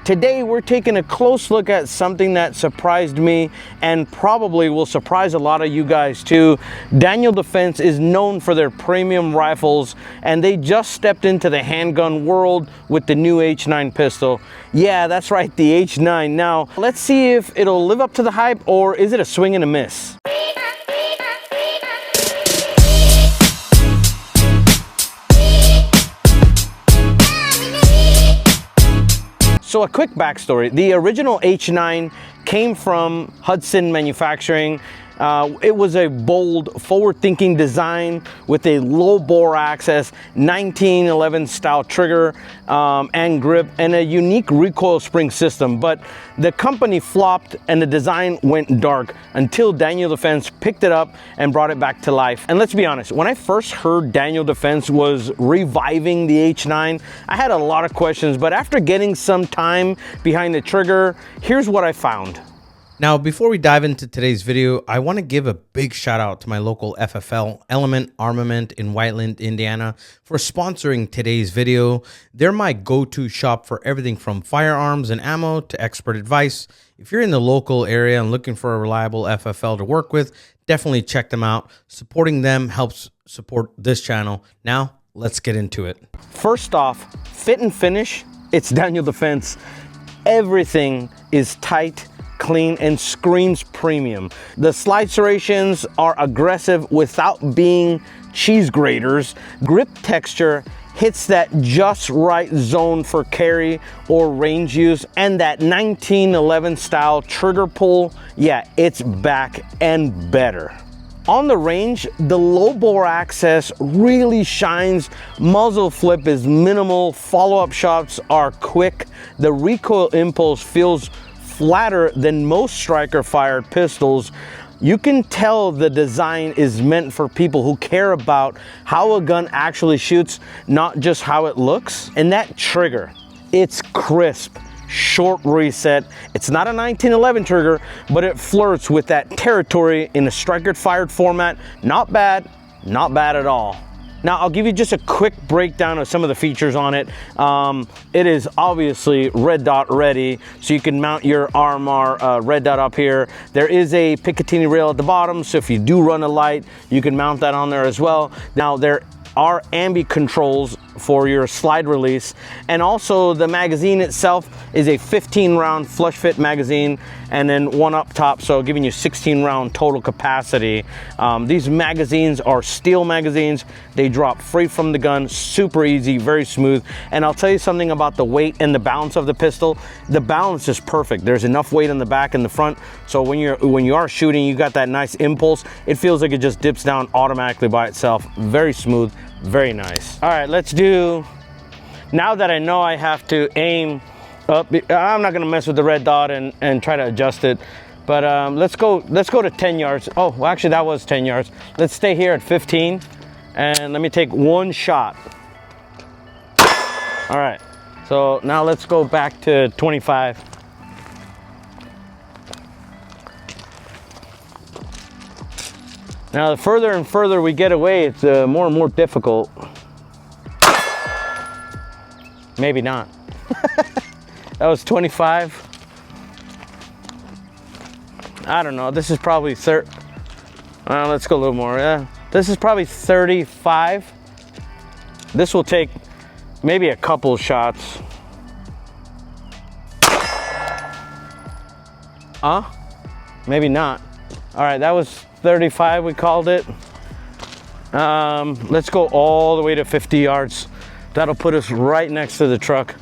Today we're taking a close look at something that surprised me and probably will surprise a lot of you guys too. Daniel Defense is known for their premium rifles, and they just stepped into the handgun world with the new H9 pistol. Yeah, that's right, the H9. Now, let's see if it'll live up to the hype, or is it a swing and a miss? So a quick backstory. The original H9 came from Hudson Manufacturing. It was a bold, forward-thinking design with a low-bore access, 1911 style trigger and grip, and a unique recoil spring system. But the company flopped and the design went dark until Daniel Defense picked it up and brought it back to life. And let's be honest, when I first heard Daniel Defense was reviving the H9, I had a lot of questions, but after getting some time behind the trigger, here's what I found. Now, before we dive into today's video, I want to give a big shout out to my local FFL, Element Armament in Whiteland, Indiana, for sponsoring today's video. They're my go-to shop for everything from firearms and ammo to expert advice. If you're in the local area and looking for a reliable FFL to work with, definitely check them out. Supporting them helps support this channel. Now, let's get into it. First off, fit and finish, it's Daniel Defense. Everything is tight, clean, and screams premium. The slide serrations are aggressive without being cheese graters. Grip texture hits that just right zone for carry or range use, and that 1911 style trigger pull, yeah, it's back and better. On the range, the low bore access really shines. Muzzle flip is minimal. Follow-up shots are quick. The recoil impulse feels flatter than most striker fired pistols. You can tell the design is meant for people who care about how a gun actually shoots, not just how it looks. And that trigger, it's crisp, short reset. It's not a 1911 trigger, but it flirts with that territory in a striker fired format. Not bad at all. Now, I'll give you just a quick breakdown of some of the features on it. It is obviously red dot ready, so you can mount your RMR red dot up here. There is a Picatinny rail at the bottom, so if you do run a light, you can mount that on there as well. Now, there are ambi controls for your slide release, and also the magazine itself is a 15 round flush fit magazine, and then one up top, so giving you 16 round total capacity. These magazines are steel magazines. They drop free from the gun, super easy, very smooth. And I'll tell you something about the weight and the balance of the pistol. The balance is perfect. There's enough weight in the back and the front, so when you are shooting, you got that nice impulse. It feels like it just dips down automatically by itself. Very smooth, very nice. All right, let's do, now that I know I have to aim up, I'm not gonna mess with the red dot and try to adjust it, but let's go to 10 yards. Oh, well, actually that was 10 yards. Let's stay here at 15, and let me take one shot. All right, so now let's go back to 25. Now, the further and further we get away, it's more and more difficult. Maybe not. That was 25. I don't know. This is probably let's go a little more. Yeah, this is probably 35. This will take maybe a couple shots. Maybe not. All right, that was 35, we called it. Let's go all the way to 50 yards. That'll put us right next to the truck.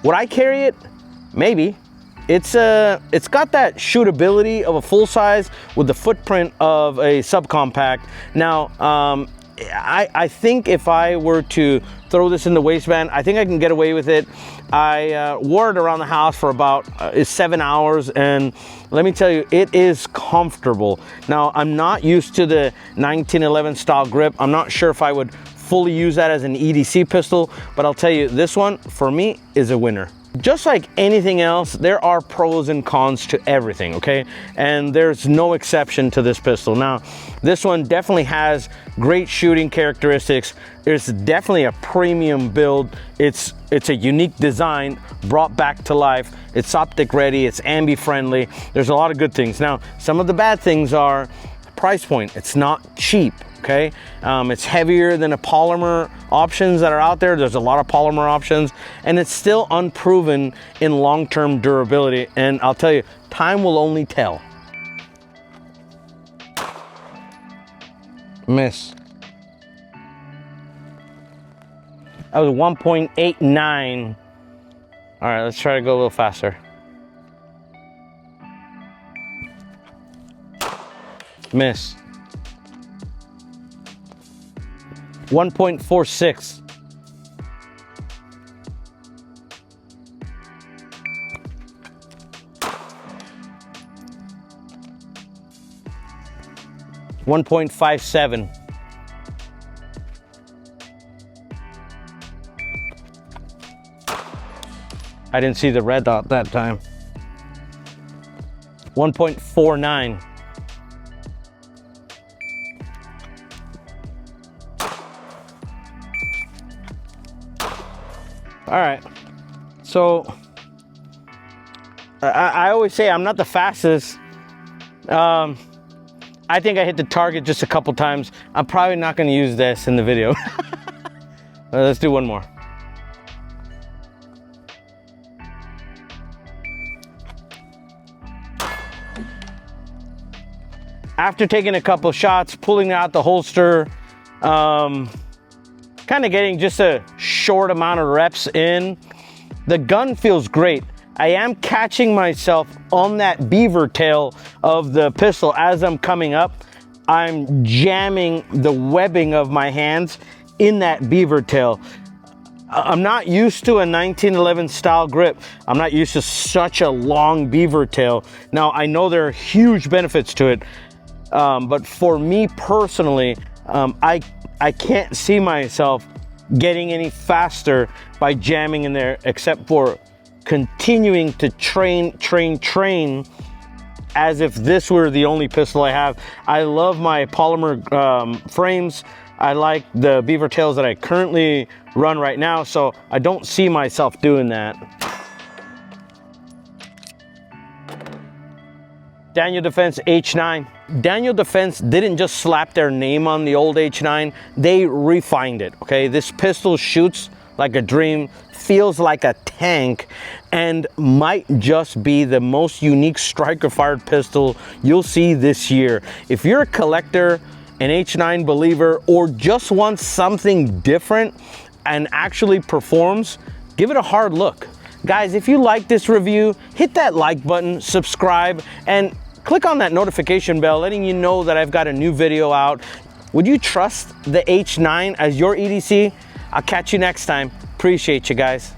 Would I carry it? Maybe. It's got that shootability of a full size with the footprint of a subcompact. Now, I think if I were to throw this in the waistband, I think I can get away with it. I wore it around the house for about 7 hours, and let me tell you, it is comfortable. Now, I'm not used to the 1911 style grip. I'm not sure if I would fully use that as an EDC pistol, but I'll tell you, this one, for me, is a winner. Just like anything else, there are pros and cons to everything, okay? And there's no exception to this pistol. Now, this one definitely has great shooting characteristics. It's definitely a premium build. It's a unique design brought back to life. It's optic ready, it's ambi friendly. There's a lot of good things. Now, some of the bad things are price point. It's not cheap. Okay, it's heavier than the polymer options that are out there. There's a lot of polymer options, and it's still unproven in long-term durability. And I'll tell you, time will only tell. Miss. That was 1.89. All right, let's try to go a little faster. Miss. 1.46. $1.57. I didn't see the red dot that time. 1.49. All right, so I always say I'm not the fastest. I think I hit the target just a couple times. I'm probably not going to use this in the video. Let's do one more. After taking a couple shots, pulling out the holster, kind of getting just a short amount of reps in, the gun feels great. I am catching myself on that beaver tail of the pistol as I'm coming up. I'm jamming the webbing of my hands in that beaver tail. I'm not used to a 1911 style grip. I'm not used to such a long beaver tail. Now, I know there are huge benefits to it, but for me personally, I can't see myself getting any faster by jamming in there, except for continuing to train as if this were the only pistol I have. I love my polymer frames. I like the beaver tails that I currently run right now, so I don't see myself doing that. Daniel Defense H9. Daniel Defense didn't just slap their name on the old H9, they refined it, okay? This pistol shoots like a dream, feels like a tank, and might just be the most unique striker-fired pistol you'll see this year. If you're a collector, an H9 believer, or just want something different and actually performs, give it a hard look. Guys, if you like this review, hit that like button, subscribe, and click on that notification bell letting you know that I've got a new video out. Would you trust the H9 as your EDC? I'll catch you next time. Appreciate you guys.